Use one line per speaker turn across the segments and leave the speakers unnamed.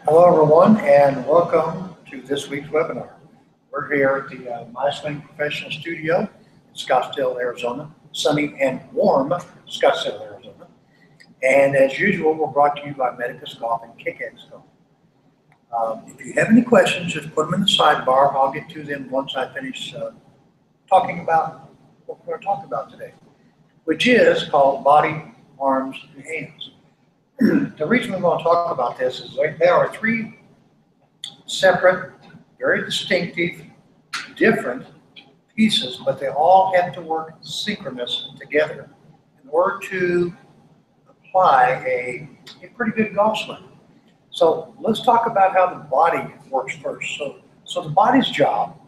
Hello everyone and welcome to this week's webinar. We're here at the Backswing Professional Studio in Scottsdale, Arizona, sunny and warm Scottsdale, Arizona. And as usual, we're brought to you by Medicus and Kick-Ass Golf. If you have any questions, just put them in the sidebar. I'll get to them once I finish talking about what we're going to talk about today, which is called body, arms, and hands. The reason we want to talk about this is there are three separate, very distinctive, different pieces, but they all have to work synchronous together in order to apply a pretty good golf swing. So let's talk about how the body works first. So the body's job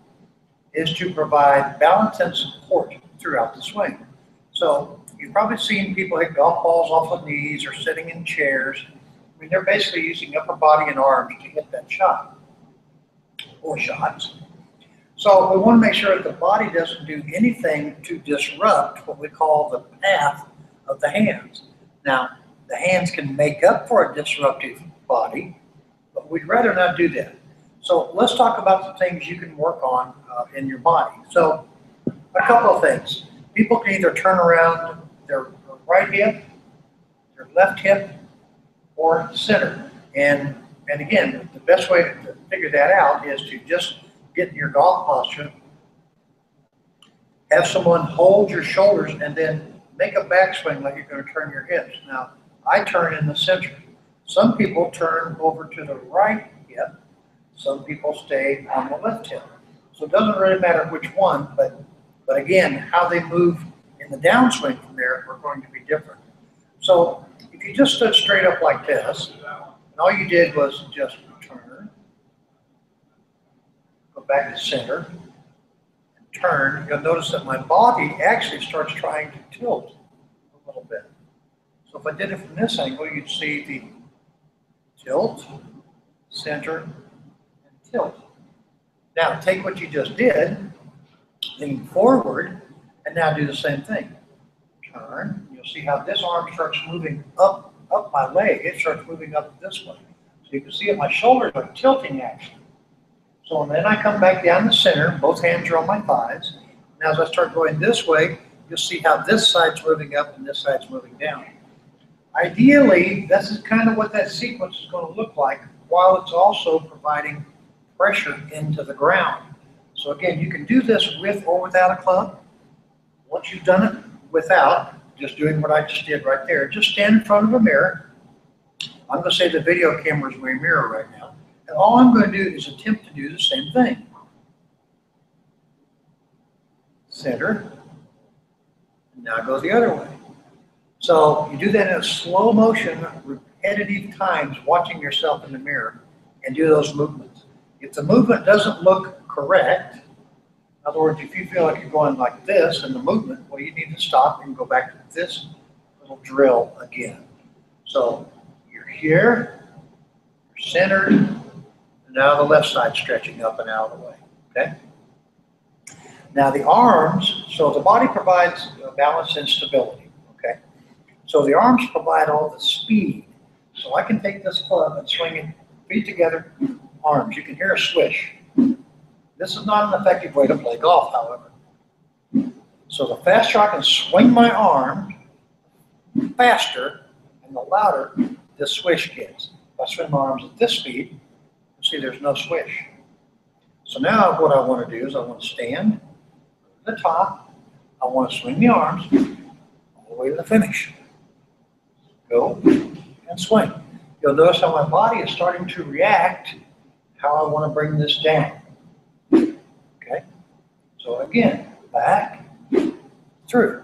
is to provide balance and support throughout the swing. So you've probably seen people hit golf balls off the knees or sitting in chairs. I mean, they're basically using upper body and arms to hit that shot or shots. So we want to make sure that the body doesn't do anything to disrupt what we call the path of the hands. Now, the hands can make up for a disruptive body, but we'd rather not do that. So let's talk about the things you can work on in your body. So a couple of things. People can either turn around their right hip, their left hip, or center. And again, the best way to figure that out is to just get in your golf posture, have someone hold your shoulders, and then make a backswing like you're going to turn your hips. Now, I turn in the center. Some people turn over to the right hip. Some people stay on the left hip. So it doesn't really matter which one, but again, how they move in the downswing from there are going to be different. So if you just stood straight up like this, and all you did was just turn, go back to center, and turn, you'll notice that my body actually starts trying to tilt a little bit. So if I did it from this angle, you'd see the tilt, center, and tilt. Now take what you just did, lean forward, and now do the same thing. Turn. You'll see how this arm starts moving up my leg. It starts moving up this way. So you can see that my shoulders are tilting actually. So then I come back down the center. Both hands are on my thighs. Now as I start going this way, you'll see how this side's moving up and this side's moving down. Ideally, this is kind of what that sequence is going to look like, while it's also providing pressure into the ground. So again, you can do this with or without a club. Once you've done it without, just doing what I just did right there, just stand in front of a mirror. I'm going to say the video camera is my mirror right now. And all I'm going to do is attempt to do the same thing. Center. And now go the other way. So you do that in a slow motion, repetitive times, watching yourself in the mirror, and do those movements. If the movement doesn't look correct, in other words, if you feel like you're going like this in the movement, well, you need to stop and go back to this little drill again. So you're here, you're centered, and now the left side stretching up and out of the way, okay? Now the arms, so the body provides balance and stability, okay? So the arms provide all the speed. So I can take this club and swing it, feet together, arms. You can hear a swish. This is not an effective way to play golf, however. So the faster I can swing my arm, faster and the louder the swish gets. If I swing my arms at this speed, you'll see there's no swish. So now what I want to do is I want to stand at the top. I want to swing the arms all the way to the finish. Go and swing. You'll notice how my body is starting to react how I want to bring this down. Okay? So again, back, through.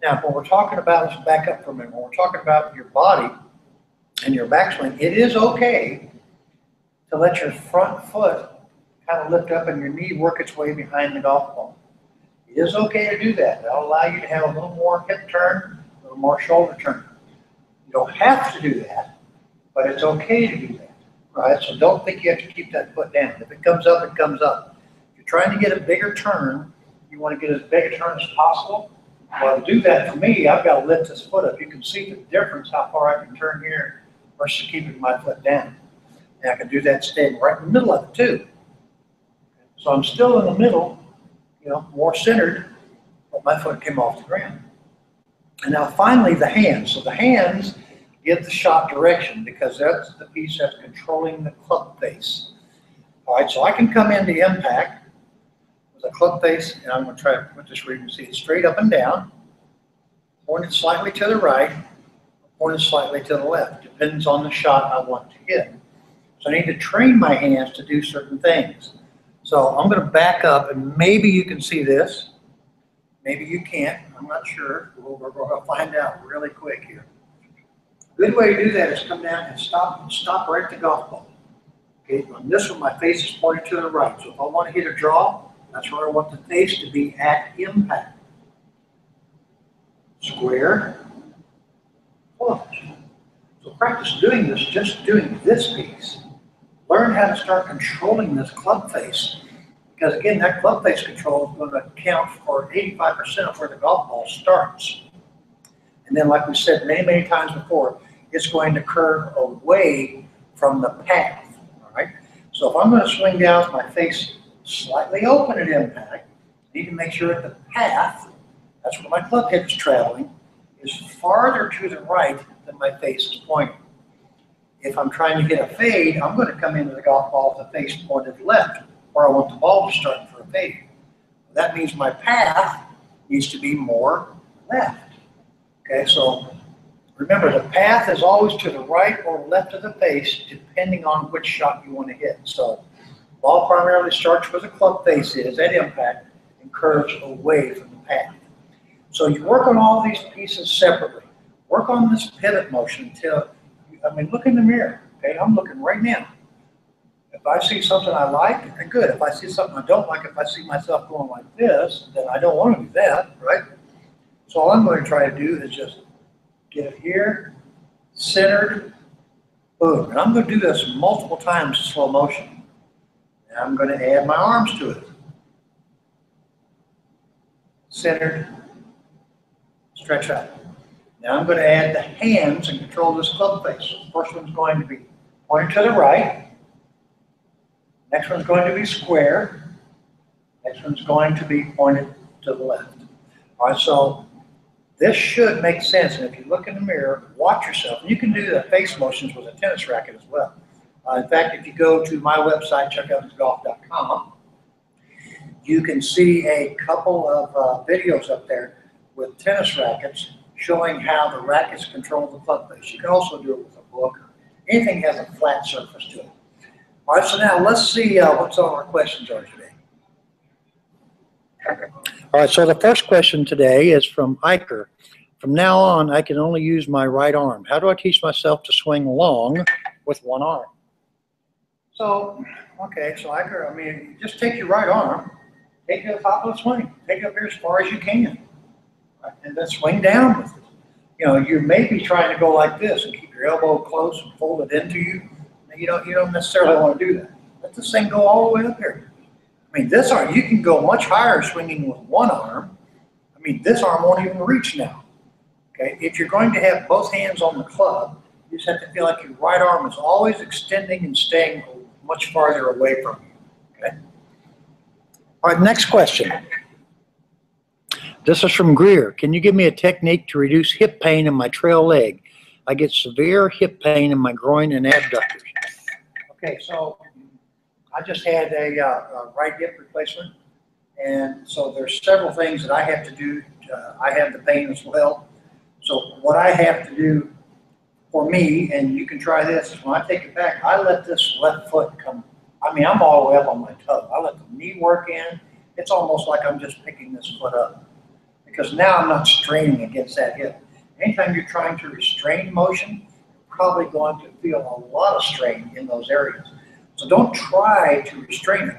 Now, when we're talking about, let's back up for a minute. When we're talking about your body and your backswing, it is okay to let your front foot kind of lift up and your knee work its way behind the golf ball. It is okay to do that. That'll allow you to have a little more hip turn, a little more shoulder turn. You don't have to do that, but it's okay to do that. Right, so don't think you have to keep that foot down. If it comes up, it comes up. If you're trying to get a bigger turn, you want to get as big a turn as possible. Well, to do that for me, I've got to lift this foot up. You can see the difference how far I can turn here versus keeping my foot down. And I can do that staying right in the middle of it too. So I'm still in the middle, you know, more centered, but my foot came off the ground. And now finally the hands. So the hands get the shot direction because that's the piece that's controlling the club face. All right, so I can come into impact with a club face, and I'm going to try to put this where you can see it straight up and down, pointed slightly to the right, pointed slightly to the left. Depends on the shot I want to hit. So I need to train my hands to do certain things. So I'm going to back up, and maybe you can see this. Maybe you can't. I'm not sure. We're going to find out really quick here. A good way to do that is come down and stop right at the golf ball. Okay, on this one, my face is pointed to the right. So if I want to hit a draw, that's where I want the face to be at impact. Square, close. So practice doing this, just doing this piece. Learn how to start controlling this club face. Because again, that club face control is going to account for 85% of where the golf ball starts. And then like we said many, many times before, it's going to curve away from the path. All right. So if I'm going to swing down with my face slightly open at impact, I need to make sure that the path, that's where my club head is traveling, is farther to the right than my face is pointing. If I'm trying to hit a fade, I'm going to come into the golf ball with the face pointed left, where I want the ball to start for a fade. That means my path needs to be more left. Okay, so remember the path is always to the right or left of the face, depending on which shot you want to hit. So ball primarily starts where the club face is at impact and curves away from the path. So you work on all these pieces separately. Work on this pivot motion until, look in the mirror. Okay, I'm looking right now. If I see something I like, then good. If I see something I don't like, if I see myself going like this, then I don't want to do that, right? So all I'm going to try to do is just get it here, centered, boom. And I'm going to do this multiple times in slow motion. And I'm going to add my arms to it. Centered, stretch out. Now I'm going to add the hands and control this club face. So the first one's going to be pointed to the right. Next one's going to be square. Next one's going to be pointed to the left. All right, so this should make sense. And if you look in the mirror, watch yourself. And you can do the face motions with a tennis racket as well. In fact, if you go to my website, checkouthisgolf.com, you can see a couple of videos up there with tennis rackets showing how the rackets control the club face. You can also do it with a book. Anything has a flat surface to it. All right, so now let's see what some of our questions are today. All right, so the first question today is from Iker. From now on, I can only use my right arm. How do I teach myself to swing long with one arm? So, okay, so Iker, just take your right arm, take it to the top of the swing, take it up here as far as you can, right? And then swing down with it. You know, you may be trying to go like this and keep your elbow close and fold it into you. You don't necessarily want to do that. Let this thing go all the way up here. This arm, you can go much higher swinging with one arm. This arm won't even reach now. Okay, if you're going to have both hands on the club, you just have to feel like your right arm is always extending and staying much farther away from you. Okay. All right, next question. This is from Greer. Can you give me a technique to reduce hip pain in my trail leg? I get severe hip pain in my groin and abductors. Okay, so I just had a right hip replacement, and so there's several things that I have to do. I have the pain as well. So what I have to do for me, and you can try this, is when I take it back, I let this left foot come. I'm all the way up on my toe. I let the knee work in. It's almost like I'm just picking this foot up, because now I'm not straining against that hip. Anytime you're trying to restrain motion, you're probably going to feel a lot of strain in those areas. So don't try to restrain it.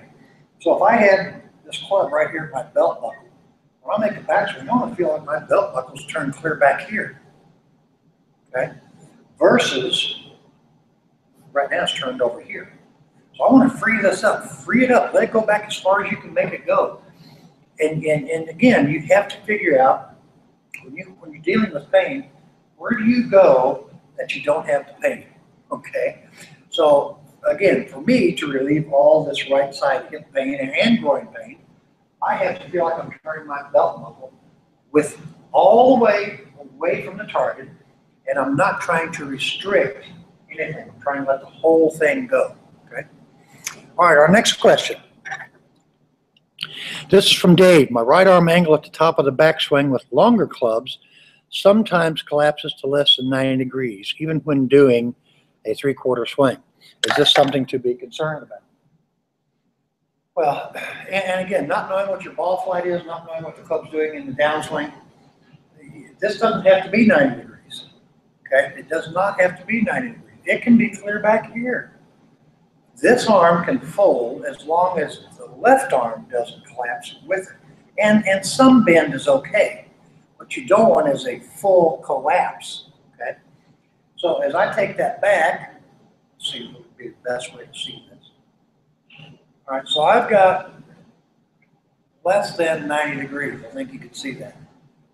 So if I had this club right here at my belt buckle, when I make a backswing, I want to feel like my belt buckle's turned clear back here. Okay? Versus, right now it's turned over here. So I want to free this up, free it up, let it go back as far as you can make it go. And again, you have to figure out, when you're dealing with pain, where do you go that you don't have the pain? Okay? So again, for me to relieve all this right side hip pain and groin pain, I have to feel like I'm turning my belt buckle with all the way away from the target, and I'm not trying to restrict anything. I'm trying to let the whole thing go. Okay. All right, our next question. This is from Dave. My right arm angle at the top of the backswing with longer clubs sometimes collapses to less than 90 degrees, even when doing a 3/4 swing. Is this something to be concerned about? Well, and again, not knowing what your ball flight is, not knowing what the club's doing in the downswing, this doesn't have to be 90 degrees. Okay, it does not have to be 90 degrees. It can be clear back here. This arm can fold as long as the left arm doesn't collapse with it. And some bend is okay. What you don't want is a full collapse. Okay? So as I take that back, let's see what would be the best way to see this. All right, so I've got less than 90 degrees. I think you can see that.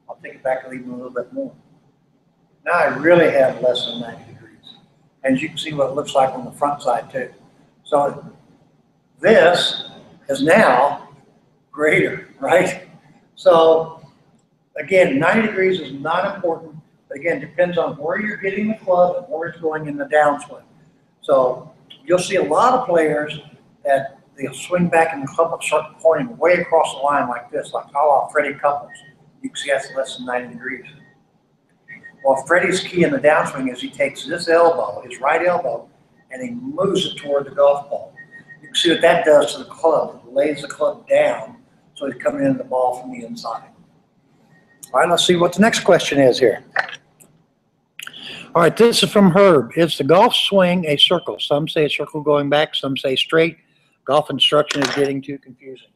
I'll take it back even a little bit more. Now I really have less than 90 degrees. And you can see what it looks like on the front side too. So this is now greater, right? So again, 90 degrees is not important, but again, depends on where you're hitting the club and where it's going in the downswing. So you'll see a lot of players that they'll swing back in the club and start pointing way across the line like this, like a la Freddie Couples. You can see that's less than 90 degrees. Well, Freddie's key in the downswing is he takes this elbow, his right elbow, and he moves it toward the golf ball. You can see what that does to the club. It lays the club down so he's coming into the ball from the inside. All right, let's see what the next question is here. All right, this is from Herb. Is the golf swing a circle? Some say a circle going back, some say straight. Golf instruction is getting too confusing.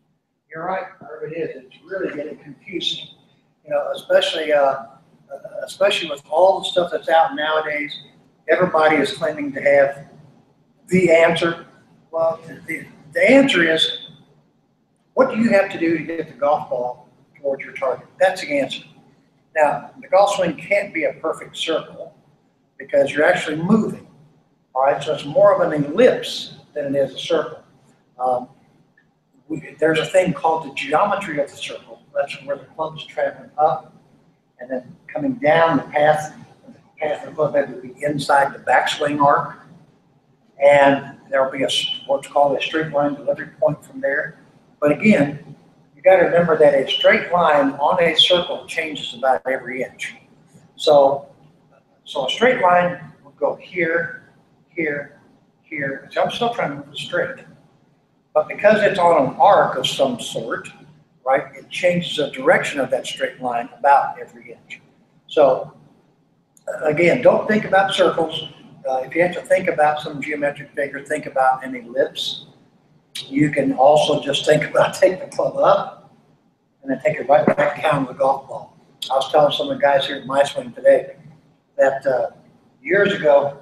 You're right, Herb, it is. It's really getting confusing. You know, especially with all the stuff that's out nowadays. Everybody is claiming to have the answer. Well, the answer is, what do you have to do to get the golf ball towards your target? That's the answer. Now, the golf swing can't be a perfect circle because you're actually moving. All right, so it's more of an ellipse than it is a circle. There's a thing called the geometry of the circle. That's where the club is traveling up and then coming down the path. The path of the club head will be inside the backswing arc, and there will be what's called a straight line delivery point from there. But again, you got to remember that a straight line on a circle changes about every inch. So a straight line will go here, here, here. So I'm still trying to move it straight. But because it's on an arc of some sort, right, it changes the direction of that straight line about every inch. So again, don't think about circles. If you have to think about some geometric figure, think about an ellipse. You can also just think about taking the club up and then take it right back down with the golf ball. I was telling some of the guys here at my swing today that years ago,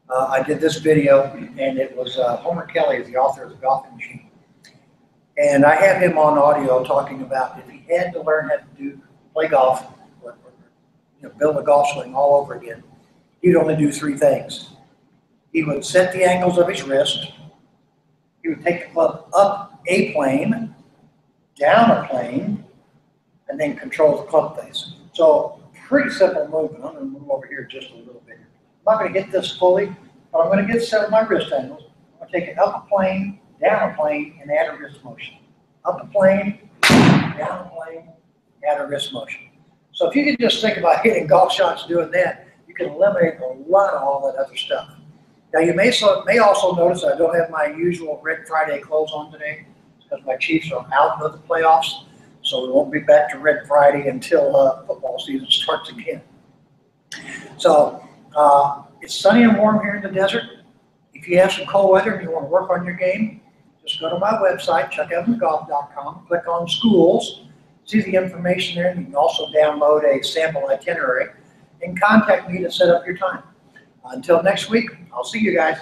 I did this video, and it was Homer Kelly, the author of The Golf Machine. And I had him on audio talking about if he had to learn how to play golf, or build a golf swing all over again, he'd only do 3 things. He would set the angles of his wrist. He would take the club up a plane, down a plane, and then control the club face. So pretty simple movement. I'm going to move over here just a little bit. I'm not going to get this fully, but I'm going to get set of my wrist angles. I'm going to take it up a plane, down a plane, and add a wrist motion. Up a plane, down a plane, add a wrist motion. So if you can just think about hitting golf shots doing that, you can eliminate a lot of all that other stuff. Now you may also notice I don't have my usual Red Friday clothes on today because my Chiefs are out of the playoffs, so we won't be back to Red Friday until football season starts again. So it's sunny and warm here in the desert. If you have some cold weather and you want to work on your game, just go to my website, chuckevans.golf.com, click on schools, see the information there, and you can also download a sample itinerary and contact me to set up your time. Until next week, I'll see you guys.